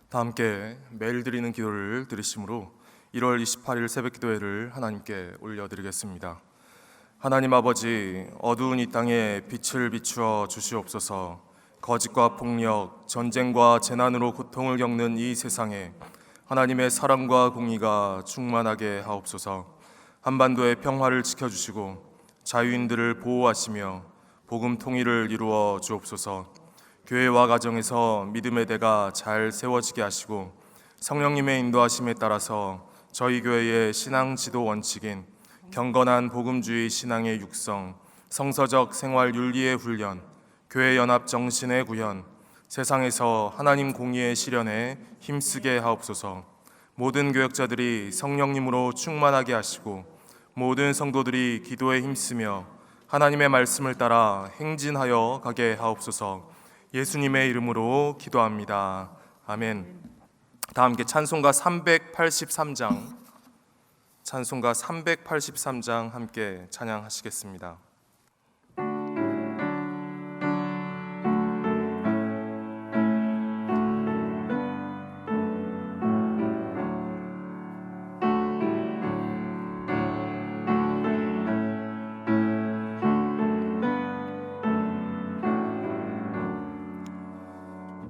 다 함께 매일 드리는 기도를 드리심으로 1월 28일 새벽기도회를 하나님께 올려드리겠습니다. 하나님 아버지, 어두운 이 땅에 빛을 비추어 주시옵소서. 거짓과 폭력, 전쟁과 재난으로 고통을 겪는 이 세상에 하나님의 사랑과 공의가 충만하게 하옵소서. 한반도의 평화를 지켜주시고 자유인들을 보호하시며 복음 통일을 이루어 주옵소서. 교회와 가정에서 믿음의 대가 잘 세워지게 하시고 성령님의 인도하심에 따라서 저희 교회의 신앙 지도 원칙인 경건한 복음주의 신앙의 육성, 성서적 생활 윤리의 훈련, 교회 연합 정신의 구현, 세상에서 하나님 공의의 실현에 힘쓰게 하옵소서. 모든 교역자들이 성령님으로 충만하게 하시고 모든 성도들이 기도에 힘쓰며 하나님의 말씀을 따라 행진하여 가게 하옵소서. 예수님의 이름으로 기도합니다. 아멘. 다 함께 찬송가 383장 함께 찬양하시겠습니다.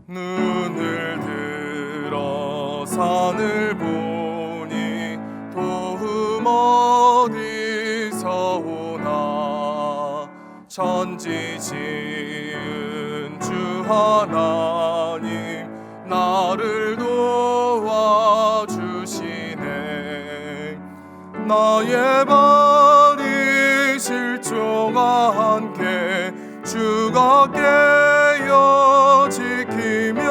눈을 들어 산을 보니 도움 어디서 오나. 천지 지은 주 하나님 나를 도와주시네. 나의 발이 실종아 함께 주가 깨어 지키며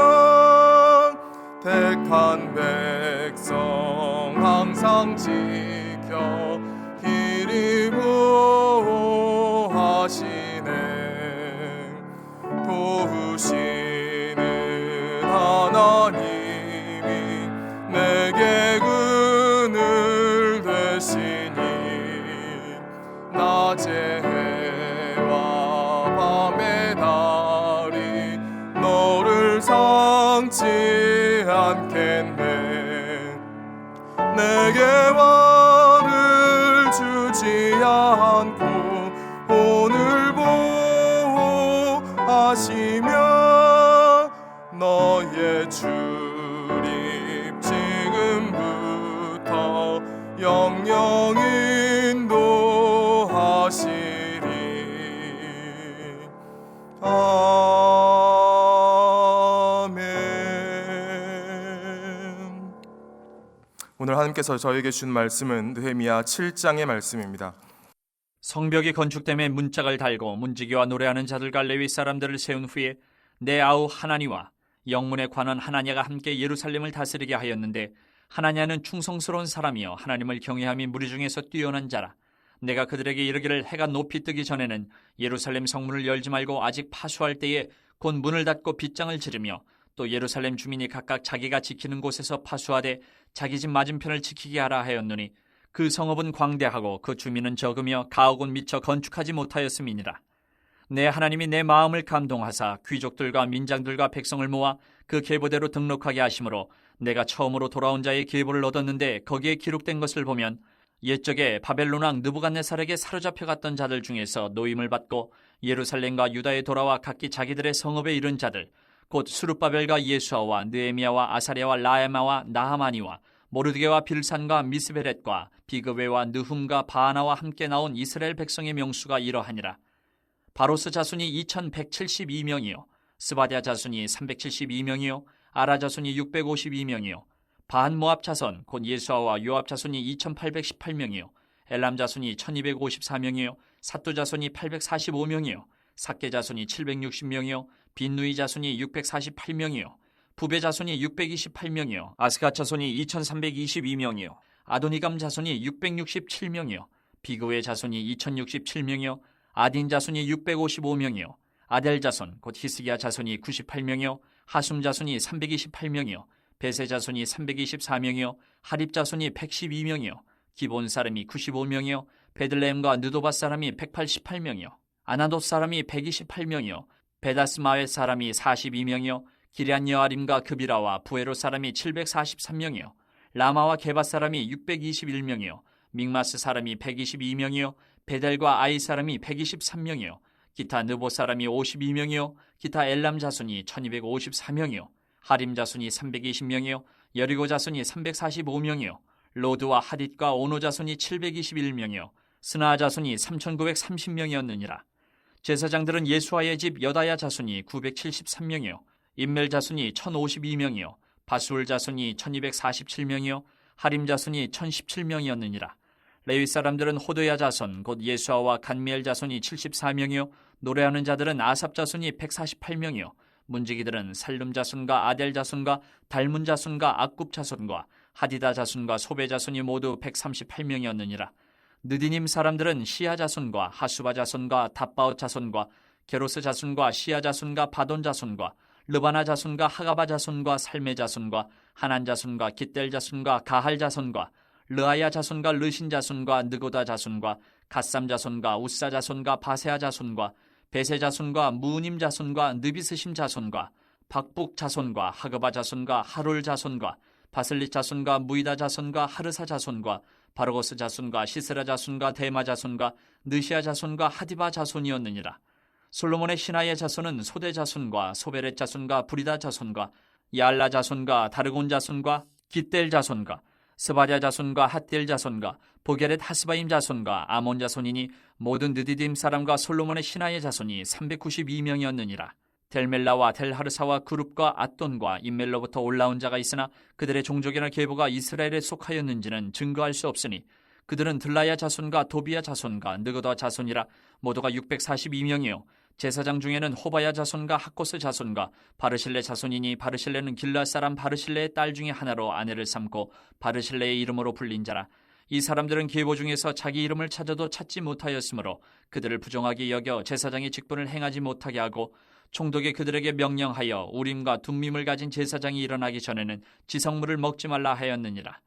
택한 백성 항상 지켜 길이 보호하시네. 도우시는 하나님이 내게 그늘 되시니 낮에 해와 밤에 달이 너를 상치 않겠네. 내게 화를 주지 않고 오늘 보호하시며 너의 출입 지금부터 영영 인도하시리. 아멘. 오늘 하나님께서 저에게 준 말씀은 느헤미야 7장의 말씀입니다. 성벽이 건축됨에 문짝을 달고 문지기와 노래하는 자들과 레위 사람들을 세운 후에 내 아우 하나니와 영문에 관한 하나냐가 함께 예루살렘을 다스리게 하였는데, 하나냐는 충성스러운 사람이요 하나님을 경외함이 무리 중에서 뛰어난 자라. 내가 그들에게 이르기를 해가 높이 뜨기 전에는 예루살렘 성문을 열지 말고 아직 파수할 때에 곧 문을 닫고 빗장을 지르며 또 예루살렘 주민이 각각 자기가 지키는 곳에서 파수하되 자기 집 맞은편을 지키게 하라 하였노니, 그 성읍은 광대하고 그 주민은 적으며 가옥은 미처 건축하지 못하였음이니라. 내 하나님이 내 마음을 감동하사 귀족들과 민장들과 백성을 모아 그 계보대로 등록하게 하심으로 내가 처음으로 돌아온 자의 계보를 얻었는데, 거기에 기록된 것을 보면 옛적에 바벨론 왕 느부갓네살에게 사로잡혀 갔던 자들 중에서 노임을 받고 예루살렘과 유다에 돌아와 각기 자기들의 성읍에 이른 자들, 곧 수룹바벨과 예수아와 느헤미야와 아사랴와 라야마와 나하마니와 모르드게와 빌산과 미스베렛과 비그웨와 느훔과 바하나와 함께 나온 이스라엘 백성의 명수가 이러하니라. 바로스 자손이 2172명이요 스바랴 자손이 372명이요 아라 자손이 652명이요 반 모압 자손 곧 예수아와 요압 자손이 2818명이요 엘람 자손이 1254명이요 사뚜 자손이 845명이요 삭게 자손이 760명이요 빈누이 자손이 648명이요 부베 자손이 628명이요 아스가 자손이 2322명이요 아도니감 자손이 667명이요 비그웨 자손이 2067명이요 아딘 자손이 655명이요 아델 자손 곧 히스기야 자손이 98명이요 하숨 자손이 328명이요 베세 자손이 324명이요 하립 자손이 112명이요 기본 사람이 95명이요 베들레헴과 느도바 사람이 188명이요 아나돗 사람이 128명이요 베다스마웨 사람이 42명이요 기럇 여아림과 그비라와 부에롯 사람이 743명이요 라마와 게밧 사람이 621명이요 믹마스 사람이 122명이요 베델과 아이 사람이 123명이요 기타 느보 사람이 52명이요 기타 엘람 자손이 1254명이요 하림 자손이 320명이요 여리고 자손이 345명이요 로드와 하딧과 오노 자손이 721명이요 스나 자손이 3930명이었느니라. 제사장들은 예수아의 집 여다야 자손이 973명이요 임멜 자손이 1052명이요 바술 자손이 1247명이요 하림 자손이 1017명이었느니라. 레위 사람들은 호도야 자손 곧 예수아와 간미엘 자손이 74명이요 노래하는 자들은 아삽 자손이 148명이요 문지기들은 살룸 자손과 아델 자손과 달문 자손과 악굽 자손과 하디다 자손과 소베 자손이 모두 138명이었느니라. 느디님 사람들은 시아 자손과 하수바 자손과 답바옷 자손과 게로스 자손과 시아 자손과 바돈 자손과 르바나 자손과 하가바 자손과 살메 자손과 하난 자손과 깃델 자손과 가할 자손과 르아야 자손과 르신 자손과 느고다 자손과 갓삼 자손과 우사 자손과 바세아 자손과 베세 자손과 무님 자손과 느비스심 자손과 박북 자손과 하그바 자손과 하롤 자손과 바슬릿 자손과 무이다 자손과 하르사 자손과 바르고스 자손과 시스라 자손과 데마 자손과 느시아 자손과 하디바 자손이었느니라. 솔로몬의 신하의 자손은 소대 자손과 소베렛 자손과 부리다 자손과 야알라 자손과 다르곤 자손과 깃델 자손과 스바랴 자손과 핫딜 자손과 보게렛 하스바임 자손과 아몬 자손이니 모든 느디딤 사람과 솔로몬의 신하의 자손이 392명이었느니라. 델멜라와 델하르사와 그룹과 앗돈과 임멜로부터 올라온 자가 있으나 그들의 종족이나 계보가 이스라엘에 속하였는지는 증거할 수 없으니 그들은 들라야 자손과 도비야 자손과 느거다 자손이라 모두가 642명이요 제사장 중에는 호바야 자손과 하코스 자손과 바르실레 자손이니 바르실레는 길르앗 사람 바르실레의 딸 중에 하나로 아내를 삼고 바르실레의 이름으로 불린 자라. 이 사람들은 계보 중에서 자기 이름을 찾아도 찾지 못하였으므로 그들을 부정하게 여겨 제사장의 직분을 행하지 못하게 하고 총독이 그들에게 명령하여 우림과 둠밈을 가진 제사장이 일어나기 전에는 지성물을 먹지 말라 하였느니라.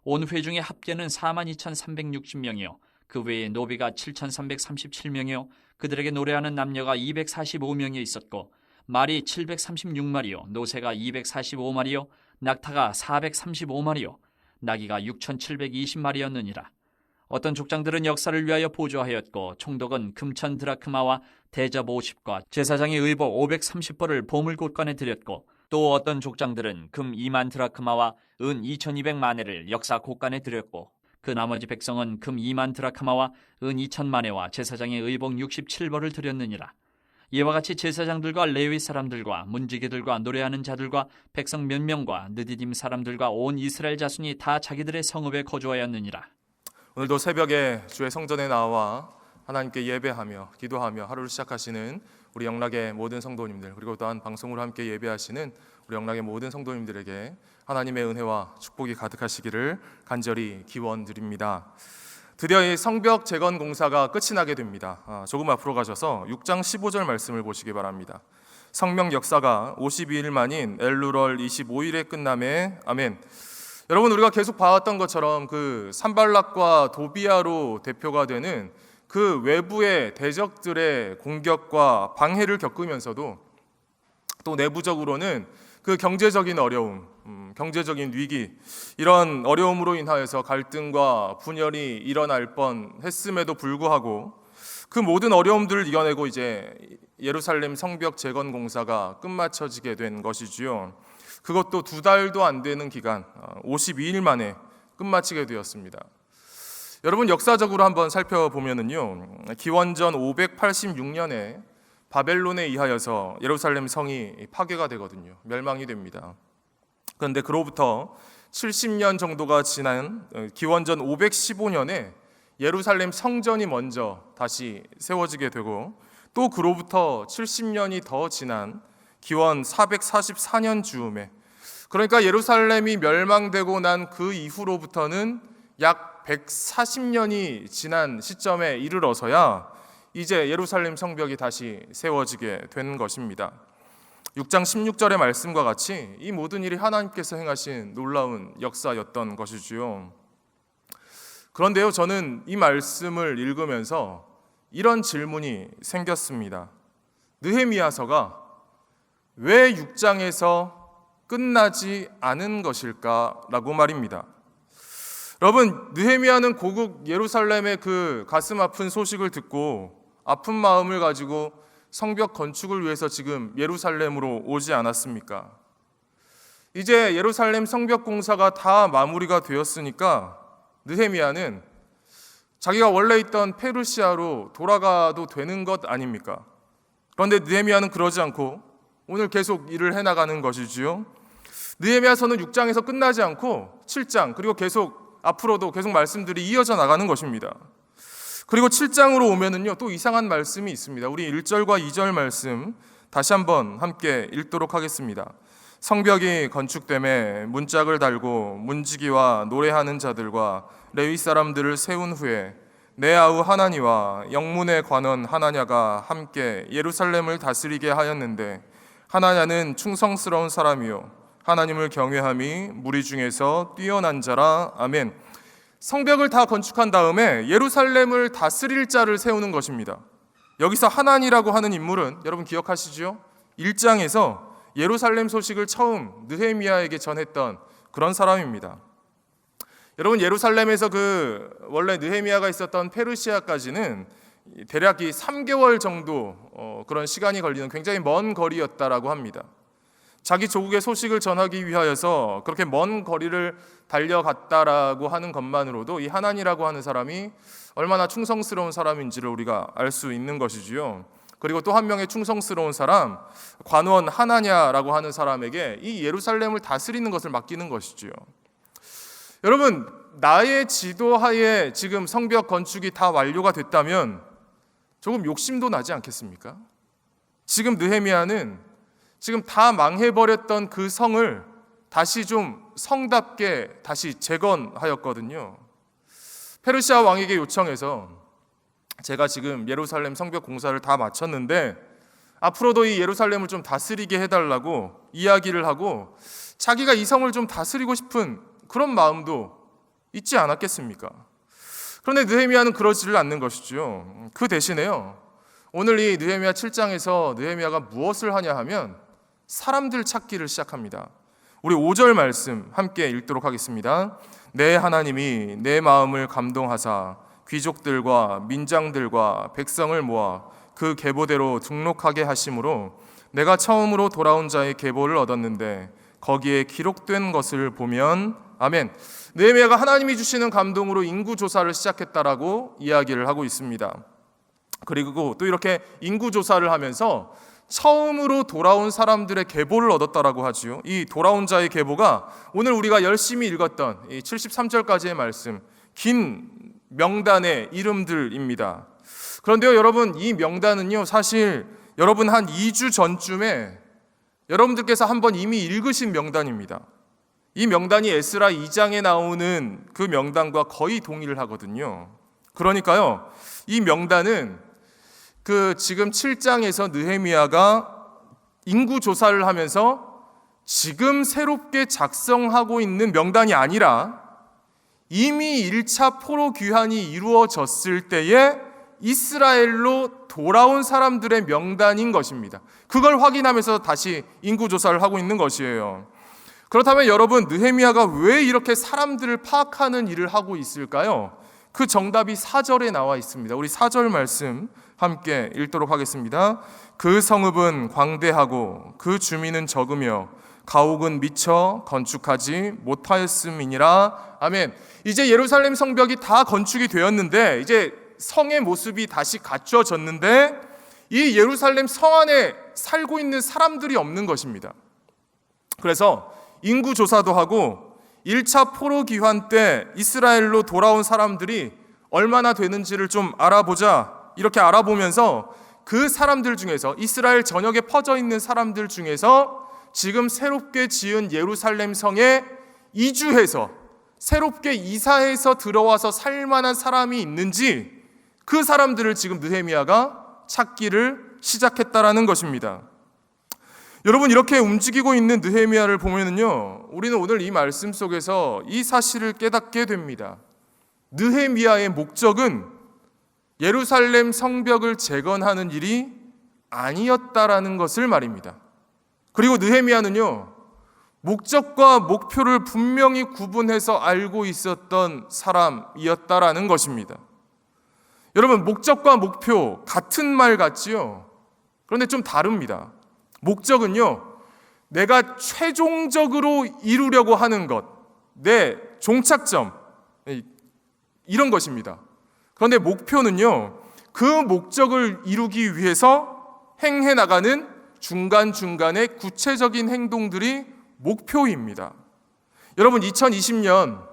온 회중의 합계는 42,360명이요 그 외에 노비가 7,337명이요 그들에게 노래하는 남녀가 245명이 있었고 말이 736마리요 노새가 245마리요 낙타가 435마리요 나귀가 6,720마리였느니라. 어떤 족장들은 역사를 위하여 보조하였고 총독은 금천 드라크마와 대접 50과 제사장의 의복 530벌을 보물곳간에 드렸고 또 어떤 족장들은 금 2만 드라크마와 은 2,200마네를 역사 곳간에 드렸고 그 나머지 백성은 금 2만 드라크마와 은 2,000마네와 제사장의 의복 67벌을 드렸느니라. 이와 같이 제사장들과 레위 사람들과 문지기들과 노래하는 자들과 백성 몇 명과 느디딤 사람들과 온 이스라엘 자손이 다 자기들의 성읍에 거주하였느니라. 오늘도 새벽에 주의 성전에 나와 하나님께 예배하며 기도하며 하루를 시작하시는 우리 영락의 모든 성도님들 그리고 또한 방송으로 함께 예배하시는 우리 영락의 모든 성도님들에게 하나님의 은혜와 축복이 가득하시기를 간절히 기원드립니다. 드디어 이 성벽 재건 공사가 끝이 나게 됩니다. 조금 앞으로 가셔서 6장 15절 말씀을 보시기 바랍니다. 성명 역사가 52일 만인 엘루럴 25일에 끝남에 아멘. 여러분 우리가 계속 봐왔던 것처럼 그 산발락과 도비아로 대표가 되는 그 외부의 대적들의 공격과 방해를 겪으면서도 또 내부적으로는 그 경제적인 어려움, 경제적인 위기 이런 어려움으로 인하여서 갈등과 분열이 일어날 뻔했음에도 불구하고 그 모든 어려움들을 이겨내고 이제 예루살렘 성벽 재건 공사가 끝마쳐지게 된 것이지요. 그것도 2달도 안 되는 기간 52일 만에 끝마치게 되었습니다. 여러분 역사적으로 한번 살펴보면은요 기원전 586년에 바벨론에 의하여서 예루살렘 성이 파괴가 되거든요. 멸망이 됩니다. 그런데 그로부터 70년 정도가 지난 기원전 515년에 예루살렘 성전이 먼저 다시 세워지게 되고 또 그로부터 70년이 더 지난 기원 444년 즈음에 그러니까 예루살렘이 멸망되고 난 그 이후로부터는 약 140년이 지난 시점에 이르러서야 이제 예루살렘 성벽이 다시 세워지게 된 것입니다. 6장 16절의 말씀과 같이 이 모든 일이 하나님께서 행하신 놀라운 역사였던 것이지요. 그런데요, 저는 이 말씀을 읽으면서 이런 질문이 생겼습니다. 느헤미야서가 왜 6장에서 끝나지 않은 것일까라고 말입니다. 여러분, 느헤미야는 고국 예루살렘의 그 가슴 아픈 소식을 듣고 아픈 마음을 가지고 성벽 건축을 위해서 지금 예루살렘으로 오지 않았습니까? 이제 예루살렘 성벽 공사가 다 마무리가 되었으니까 느헤미야는 자기가 원래 있던 페르시아로 돌아가도 되는 것 아닙니까? 그런데 느헤미야는 그러지 않고 오늘 계속 일을 해나가는 것이지요. 느헤미야서는 6장에서 끝나지 않고 7장 그리고 계속 앞으로도 계속 말씀들이 이어져 나가는 것입니다. 그리고 7장으로 오면은요 또 이상한 말씀이 있습니다. 우리 1절과 2절 말씀 다시 한번 함께 읽도록 하겠습니다. 성벽이 건축됨에 문짝을 달고 문지기와 노래하는 자들과 레위 사람들을 세운 후에 내 아우 하나니와 영문의 관원 하나냐가 함께 예루살렘을 다스리게 하였는데 하나냐는 충성스러운 사람이요 하나님을 경외함이 무리 중에서 뛰어난 자라. 아멘. 성벽을 다 건축한 다음에 예루살렘을 다스릴 자를 세우는 것입니다. 여기서 하나니라고 하는 인물은 여러분 기억하시죠? 1장에서 예루살렘 소식을 처음 느헤미야에게 전했던 그런 사람입니다. 여러분, 예루살렘에서 원래 느헤미야가 있었던 페르시아까지는 대략 이 3개월 정도 그런 시간이 걸리는 굉장히 먼 거리였다라고 합니다. 자기 조국의 소식을 전하기 위하여서 그렇게 먼 거리를 달려갔다라고 하는 것만으로도 이 하나니라고 하는 사람이 얼마나 충성스러운 사람인지를 우리가 알 수 있는 것이지요. 그리고 또 한 명의 충성스러운 사람, 관원 하나냐라고 하는 사람에게 이 예루살렘을 다스리는 것을 맡기는 것이지요. 여러분, 나의 지도하에 지금 성벽 건축이 다 완료가 됐다면 조금 욕심도 나지 않겠습니까? 지금 느헤미야는 지금 다 망해버렸던 그 성을 다시 좀 성답게 다시 재건하였거든요. 페르시아 왕에게 요청해서 제가 지금 예루살렘 성벽 공사를 다 마쳤는데 앞으로도 이 예루살렘을 좀 다스리게 해달라고 이야기를 하고 자기가 이 성을 좀 다스리고 싶은 그런 마음도 있지 않았겠습니까? 그런데 느헤미야는 그러지를 않는 것이죠. 그 대신에요, 오늘 이 느헤미야 7장에서 느헤미야가 무엇을 하냐 하면 사람들 찾기를 시작합니다. 우리 5절 말씀 함께 읽도록 하겠습니다. 내 하나님이 내 마음을 감동하사 귀족들과 민장들과 백성을 모아 그 계보대로 등록하게 하심으로 내가 처음으로 돌아온 자의 계보를 얻었는데 거기에 기록된 것을 보면 아멘. 느헤미야가 하나님이 주시는 감동으로 인구 조사를 시작했다라고 이야기를 하고 있습니다. 그리고 또 이렇게 인구 조사를 하면서 처음으로 돌아온 사람들의 계보를 얻었다라고 하지요. 이 돌아온 자의 계보가 오늘 우리가 열심히 읽었던 이 73절까지의 말씀, 긴 명단의 이름들입니다. 그런데요, 여러분, 이 명단은요, 사실 여러분 한 2주 전쯤에 여러분들께서 한번 이미 읽으신 명단입니다. 이 명단이 에스라 2장에 나오는 그 명단과 거의 동일을 하거든요. 그러니까요, 이 명단은 지금 7장에서 느헤미야가 인구 조사를 하면서 지금 새롭게 작성하고 있는 명단이 아니라 이미 1차 포로 귀환이 이루어졌을 때에 이스라엘로 돌아온 사람들의 명단인 것입니다. 그걸 확인하면서 다시 인구 조사를 하고 있는 것이에요. 그렇다면 여러분, 느헤미야가 왜 이렇게 사람들을 파악하는 일을 하고 있을까요? 그 정답이 4절에 나와 있습니다. 우리 4절 말씀 함께 읽도록 하겠습니다. 그 성읍은 광대하고 그 주민은 적으며 가옥은 미처 건축하지 못하였음이니라. 아멘. 이제 예루살렘 성벽이 다 건축이 되었는데 이제 성의 모습이 다시 갖춰졌는데 이 예루살렘 성 안에 살고 있는 사람들이 없는 것입니다. 그래서 인구 조사도 하고 1차 포로 귀환 때 이스라엘로 돌아온 사람들이 얼마나 되는지를 좀 알아보자. 이렇게 알아보면서 그 사람들 중에서 이스라엘 전역에 퍼져 있는 사람들 중에서 지금 새롭게 지은 예루살렘 성에 이주해서 새롭게 이사해서 들어와서 살 만한 사람이 있는지 그 사람들을 지금 느헤미야가 찾기를 시작했다라는 것입니다. 여러분, 이렇게 움직이고 있는 느헤미야를 보면은요, 우리는 오늘 이 말씀 속에서 이 사실을 깨닫게 됩니다. 느헤미야의 목적은 예루살렘 성벽을 재건하는 일이 아니었다라는 것을 말입니다. 그리고 느헤미야는요, 목적과 목표를 분명히 구분해서 알고 있었던 사람이었다라는 것입니다. 여러분, 목적과 목표 같은 말 같지요? 그런데 좀 다릅니다. 목적은요, 내가 최종적으로 이루려고 하는 것, 내 종착점, 이런 것입니다. 그런데 목표는요, 그 목적을 이루기 위해서 행해 나가는 중간중간의 구체적인 행동들이 목표입니다. 여러분, 2020년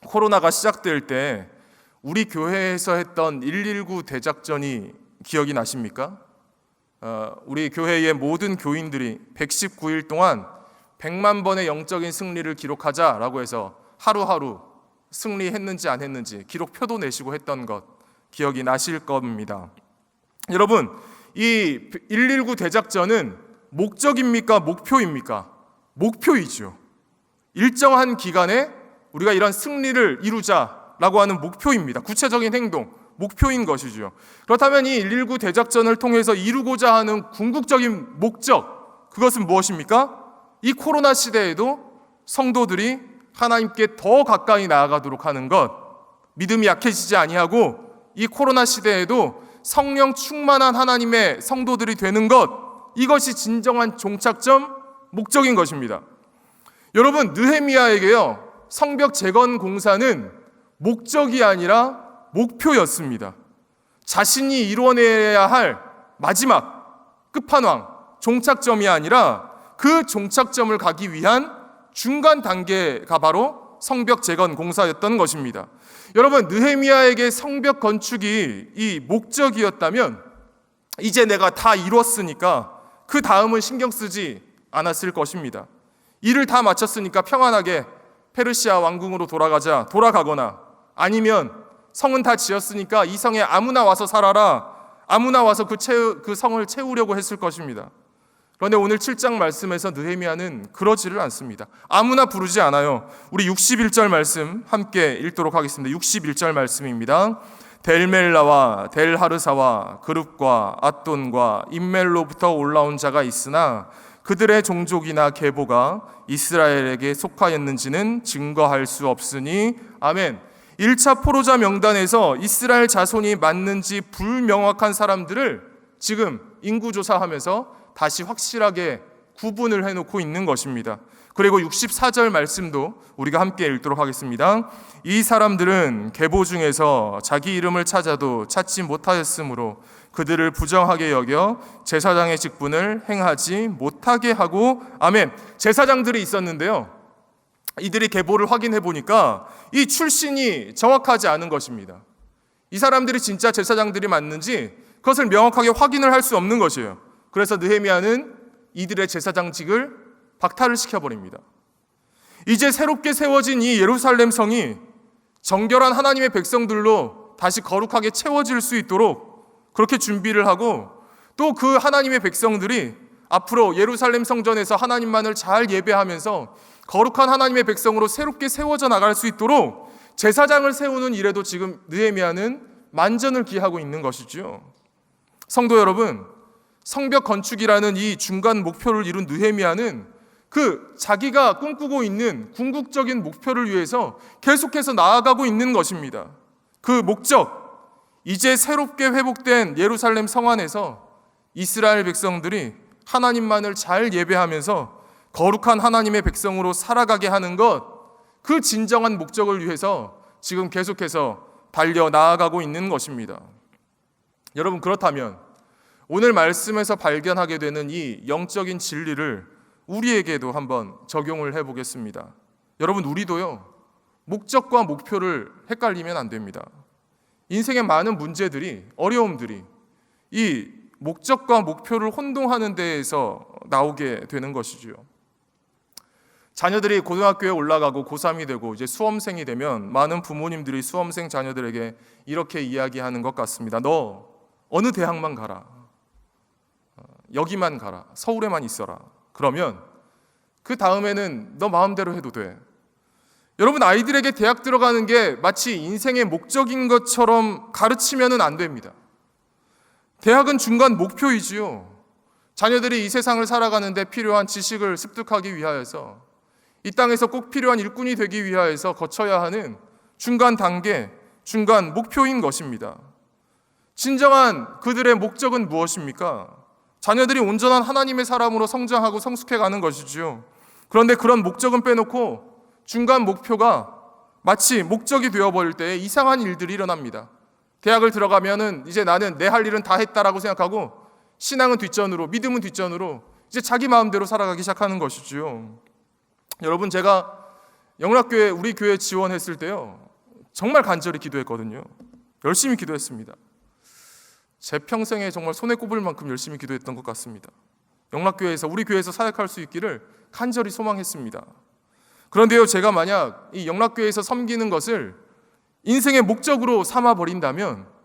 코로나가 시작될 때 우리 교회에서 했던 119 대작전이 기억이 나십니까? 우리 교회의 모든 교인들이 119일 동안 100만 번의 영적인 승리를 기록하자라고 해서 하루하루 승리했는지 안 했는지 기록표도 내시고 했던 것 기억이 나실 겁니다. 여러분, 이 119 대작전은 목적입니까? 목표입니까? 목표이죠. 일정한 기간에 우리가 이런 승리를 이루자라고 하는 목표입니다. 구체적인 행동, 목표인 것이죠. 그렇다면 이 119 대작전을 통해서 이루고자 하는 궁극적인 목적, 그것은 무엇입니까? 이 코로나 시대에도 성도들이 하나님께 더 가까이 나아가도록 하는 것, 믿음이 약해지지 아니하고 이 코로나 시대에도 성령 충만한 하나님의 성도들이 되는 것, 이것이 진정한 종착점, 목적인 것입니다. 여러분, 느헤미야에게요, 성벽 재건 공사는 목적이 아니라 목표였습니다. 자신이 이루어내야 할 마지막 끝판왕, 종착점이 아니라 그 종착점을 가기 위한 중간 단계가 바로 성벽 재건 공사였던 것입니다. 여러분, 느헤미야에게 성벽 건축이 이 목적이었다면 이제 내가 다 이뤘으니까 그 다음은 신경 쓰지 않았을 것입니다. 일을 다 마쳤으니까 평안하게 페르시아 왕궁으로 돌아가거나 아니면 성은 다 지었으니까 이 성에 아무나 와서 살아라, 아무나 와서 그 성을 채우려고 했을 것입니다. 그런데 오늘 7장 말씀에서 느헤미야는 그러지를 않습니다. 아무나 부르지 않아요. 우리 61절 말씀 함께 읽도록 하겠습니다. 61절 말씀입니다. 델멜라와 델하르사와 그룹과 앗돈과 임멜로부터 올라온 자가 있으나 그들의 종족이나 계보가 이스라엘에게 속하였는지는 증거할 수 없으니 아멘. 1차 포로자 명단에서 이스라엘 자손이 맞는지 불명확한 사람들을 지금 인구조사하면서 다시 확실하게 구분을 해놓고 있는 것입니다. 그리고 64절 말씀도 우리가 함께 읽도록 하겠습니다. 이 사람들은 계보 중에서 자기 이름을 찾아도 찾지 못하였으므로 그들을 부정하게 여겨 제사장의 직분을 행하지 못하게 하고 아멘. 제사장들이 있었는데요, 이들이 계보를 확인해 보니까 이 출신이 정확하지 않은 것입니다. 이 사람들이 진짜 제사장들이 맞는지 그것을 명확하게 확인을 할 수 없는 것이에요. 그래서 느헤미야는 이들의 제사장직을 박탈을 시켜버립니다. 이제 새롭게 세워진 이 예루살렘 성이 정결한 하나님의 백성들로 다시 거룩하게 채워질 수 있도록 그렇게 준비를 하고, 또 그 하나님의 백성들이 앞으로 예루살렘 성전에서 하나님만을 잘 예배하면서 거룩한 하나님의 백성으로 새롭게 세워져 나갈 수 있도록 제사장을 세우는 일에도 지금 느헤미야는 만전을 기하고 있는 것이죠. 성도 여러분, 성벽 건축이라는 이 중간 목표를 이룬 느헤미야는 그 자기가 꿈꾸고 있는 궁극적인 목표를 위해서 계속해서 나아가고 있는 것입니다. 그 목적, 이제 새롭게 회복된 예루살렘 성 안에서 이스라엘 백성들이 하나님만을 잘 예배하면서 거룩한 하나님의 백성으로 살아가게 하는 것, 그 진정한 목적을 위해서 지금 계속해서 달려 나아가고 있는 것입니다. 여러분, 그렇다면 오늘 말씀에서 발견하게 되는 이 영적인 진리를 우리에게도 한번 적용을 해보겠습니다. 여러분, 우리도요, 목적과 목표를 헷갈리면 안 됩니다. 인생의 많은 문제들이, 어려움들이 이 목적과 목표를 혼동하는 데에서 나오게 되는 것이죠. 자녀들이 고등학교에 올라가고 고3이 되고 이제 수험생이 되면 많은 부모님들이 수험생 자녀들에게 이렇게 이야기하는 것 같습니다. 너 어느 대학만 가라. 여기만 가라. 서울에만 있어라. 그러면 그 다음에는 너 마음대로 해도 돼. 여러분, 아이들에게 대학 들어가는 게 마치 인생의 목적인 것처럼 가르치면은 안 됩니다. 대학은 중간 목표이지요. 자녀들이 이 세상을 살아가는데 필요한 지식을 습득하기 위하여서, 이 땅에서 꼭 필요한 일꾼이 되기 위하여서 거쳐야 하는 중간 단계, 중간 목표인 것입니다. 진정한 그들의 목적은 무엇입니까? 자녀들이 온전한 하나님의 사람으로 성장하고 성숙해가는 것이지요. 그런데 그런 목적은 빼놓고 중간 목표가 마치 목적이 되어버릴 때 이상한 일들이 일어납니다. 대학을 들어가면은 이제 나는 내 할 일은 다 했다라고 생각하고 신앙은 뒷전으로, 믿음은 뒷전으로 이제 자기 마음대로 살아가기 시작하는 것이지요. 여러분, 제가 영락교회, 우리 교회 지원했을 때요, 정말 간절히 기도했거든요. 열심히 기도했습니다. 제 평생에 정말 손에 꼽을 만큼 열심히 기도했던 것 같습니다. 영락교회에서, 우리 교회에서 사역할 수 있기를 간절히 소망했습니다. 그런데요, 제가 만약 이 영락교회에서 섬기는 것을 인생의 목적으로 삼아버린다면,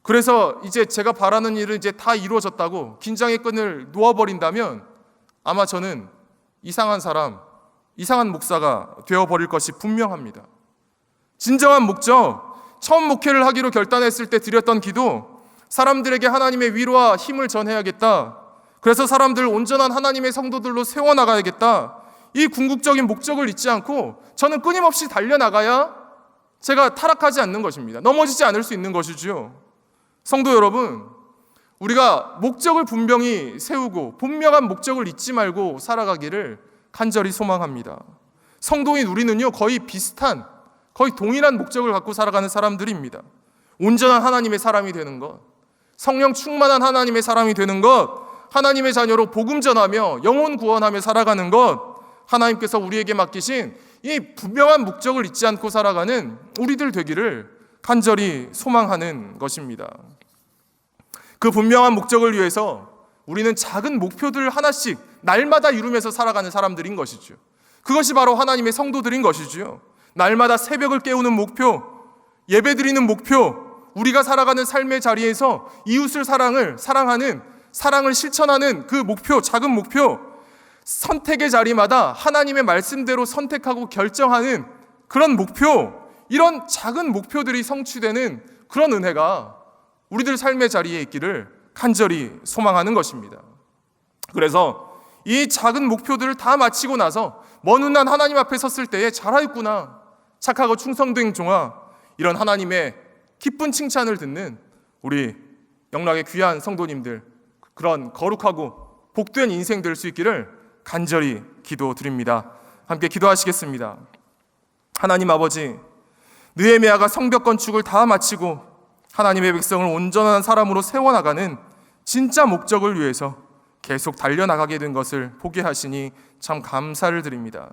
그래서 이제 제가 바라는 일은 이제 다 이루어졌다고 긴장의 끈을 놓아버린다면 아마 저는 이상한 사람, 이상한 목사가 되어버릴 것이 분명합니다. 진정한 목적, 처음 목회를 하기로 결단했을 때 드렸던 기도, 사람들에게 하나님의 위로와 힘을 전해야겠다, 그래서 사람들을 온전한 하나님의 성도들로 세워나가야겠다, 이 궁극적인 목적을 잊지 않고 저는 끊임없이 달려나가야 제가 타락하지 않는 것입니다. 넘어지지 않을 수 있는 것이지요. 성도 여러분, 우리가 목적을 분명히 세우고 분명한 목적을 잊지 말고 살아가기를 간절히 소망합니다. 성도인 우리는요, 거의 비슷한, 거의 동일한 목적을 갖고 살아가는 사람들입니다. 온전한 하나님의 사람이 되는 것, 성령 충만한 하나님의 사람이 되는 것, 하나님의 자녀로 복음 전하며 영혼 구원하며 살아가는 것, 하나님께서 우리에게 맡기신 이 분명한 목적을 잊지 않고 살아가는 우리들 되기를 간절히 소망하는 것입니다. 그 분명한 목적을 위해서 우리는 작은 목표들을 하나씩 날마다 이루면서 살아가는 사람들인 것이죠. 그것이 바로 하나님의 성도들인 것이죠. 날마다 새벽을 깨우는 목표, 예배드리는 목표, 우리가 살아가는 삶의 자리에서 이웃을 사랑하는, 사랑을 실천하는 그 목표, 작은 목표, 선택의 자리마다 하나님의 말씀대로 선택하고 결정하는 그런 목표, 이런 작은 목표들이 성취되는 그런 은혜가 우리들 삶의 자리에 있기를 간절히 소망하는 것입니다. 그래서 이 작은 목표들을 다 마치고 나서 먼 훗날 하나님 앞에 섰을 때에 잘하였구나, 착하고 충성된 종아, 이런 하나님의 기쁜 칭찬을 듣는 우리 영락의 귀한 성도님들, 그런 거룩하고 복된 인생 될 수 있기를 간절히 기도드립니다. 함께 기도하시겠습니다. 하나님 아버지, 느헤미야가 성벽 건축을 다 마치고 하나님의 백성을 온전한 사람으로 세워나가는 진짜 목적을 위해서 계속 달려나가게 된 것을 보게 하시니 참 감사를 드립니다.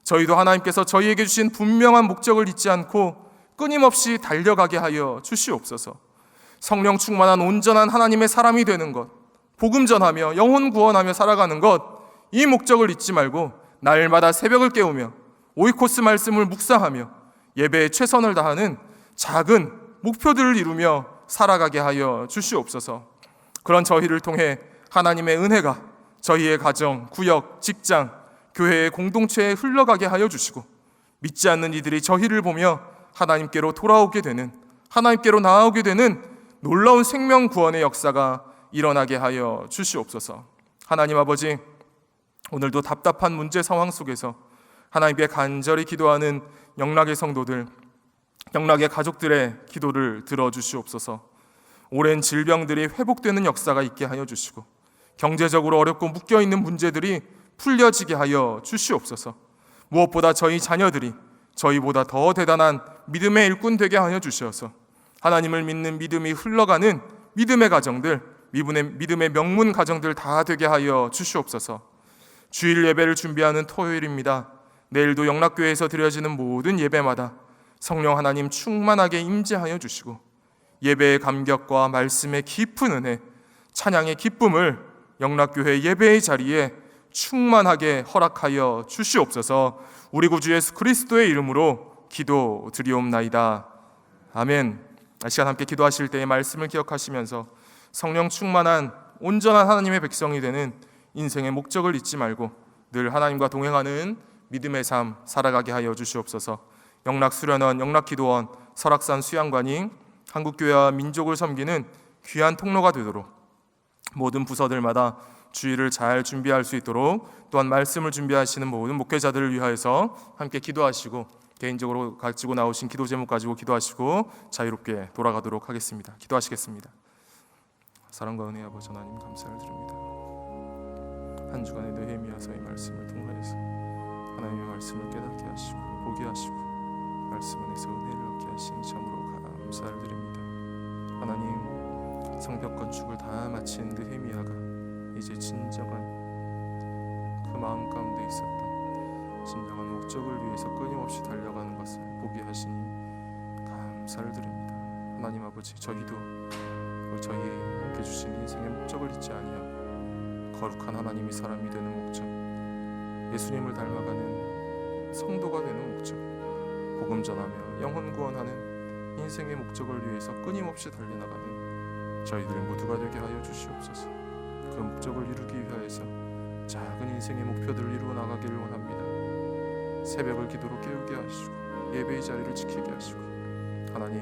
저희도 하나님께서 저희에게 주신 분명한 목적을 잊지 않고 끊임없이 달려가게 하여 주시옵소서. 성령 충만한 온전한 하나님의 사람이 되는 것, 복음 전하며 영혼 구원하며 살아가는 것, 이 목적을 잊지 말고 날마다 새벽을 깨우며 오이코스 말씀을 묵상하며 예배에 최선을 다하는 작은 목표들을 이루며 살아가게 하여 주시옵소서. 그런 저희를 통해 하나님의 은혜가 저희의 가정, 구역, 직장, 교회의 공동체에 흘러가게 하여 주시고, 믿지 않는 이들이 저희를 보며 하나님께로 돌아오게 되는, 하나님께로 나아오게 되는 놀라운 생명 구원의 역사가 일어나게 하여 주시옵소서. 하나님 아버지, 오늘도 답답한 문제 상황 속에서 하나님께 간절히 기도하는 영락의 성도들, 영락의 가족들의 기도를 들어주시옵소서. 오랜 질병들이 회복되는 역사가 있게 하여 주시고, 경제적으로 어렵고 묶여있는 문제들이 풀려지게 하여 주시옵소서. 무엇보다 저희 자녀들이 저희보다 더 대단한 믿음의 일꾼 되게 하여 주셔서 하나님을 믿는 믿음이 흘러가는 믿음의 가정들, 믿음의 명문 가정들 다 되게 하여 주시옵소서. 주일 예배를 준비하는 토요일입니다. 내일도 영락교회에서 드려지는 모든 예배마다 성령 하나님 충만하게 임재하여 주시고, 예배의 감격과 말씀의 깊은 은혜, 찬양의 기쁨을 영락교회 예배의 자리에 충만하게 허락하여 주시옵소서. 우리 구주 예수 그리스도의 이름으로 기도드리옵나이다. 아멘. 이 시간 함께 기도하실 때의 말씀을 기억하시면서 성령 충만한 온전한 하나님의 백성이 되는 인생의 목적을 잊지 말고 늘 하나님과 동행하는 믿음의 삶 살아가게 하여 주시옵소서. 영락수련원, 영락기도원, 설악산 수양관이 한국교회와 민족을 섬기는 귀한 통로가 되도록 모든 부서들마다 주일을 잘 준비할 수 있도록, 또한 말씀을 준비하시는 모든 목회자들을 위하여서 함께 기도하시고, 개인적으로 가지고 나오신 기도 제목 가지고 기도하시고 자유롭게 돌아가도록 하겠습니다. 기도하시겠습니다. 사랑과 은혜 아버지 하나님 감사를 드립니다. 한 주간의 느헤미야서의 말씀을 통하여서 하나님의 말씀을 깨닫게 하시고 보게 하시고 말씀 안에서 은혜를 얻게 하시니 참으로 감사를 드립니다. 하나님, 성벽 건축을 다 마친 느헤미야가 이제 진정한 그 마음 가운데 있었던 진정한 목적을 위해서 끊임없이 달려가는 것을 보게 하시니 감사를 드립니다. 하나님 아버지, 저희도 저희에게 주신 인생의 목적을 잊지 아니하고 거룩한 하나님이 사람이 되는 목적, 예수님을 닮아가는 성도가 되는 목적, 복음 전하며 영혼 구원하는 인생의 목적을 위해서 끊임없이 달려나가는 저희들의 모두가 되게 하여 주시옵소서. 그 목적을 이루기 위하여서 작은 인생의 목표들을 이루어 나가기를 원합니다. 새벽을 기도로 깨우게 하시고 예배의 자리를 지키게 하시고, 하나님,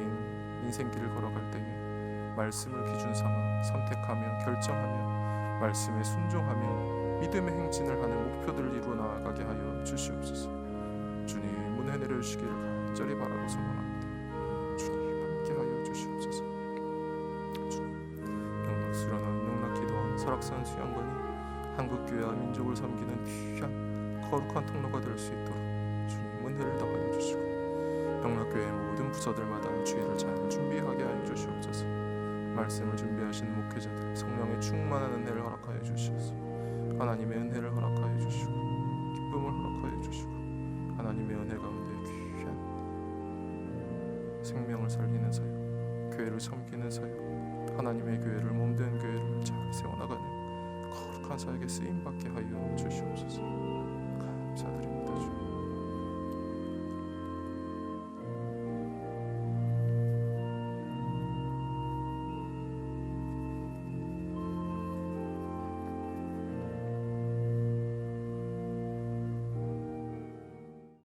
인생길을 걸어갈 때에 말씀을 기준 삼아 선택하며 결정하며 말씀에 순종하며 믿음의 행진을 하는 목표들을 이루어 나아가게 하여 주시옵소서. 주님, 은혜 내려주시기를 간절히 바라고 소망합니다. 주님, 함께 하여 주시옵소서. 주님, 영락스러운 영락기도원 설악산 수양관이 한국교회와 민족을 섬기는 귀한 거룩한 통로가 될 수 있도록 주님 은혜를 더하여 주시고, 영락교회의 모든 부서들마다 주일을 잘 준비하게 하여 주시옵소서. 말씀을 준비하시는 목회자들 성령의 충만한 은혜를 허락하여 주시옵소서. 하나님의 은혜를 허락하여 주시고 기쁨을 허락하여 주시고, 하나님의 은혜 가운데 귀한 생명을 살리는 사역, 교회를 섬기는 사역, 하나님의 교회를 몸된 교회를 잘 세워나가는 거룩한 사역에 쓰임받게 하여 주시옵소서.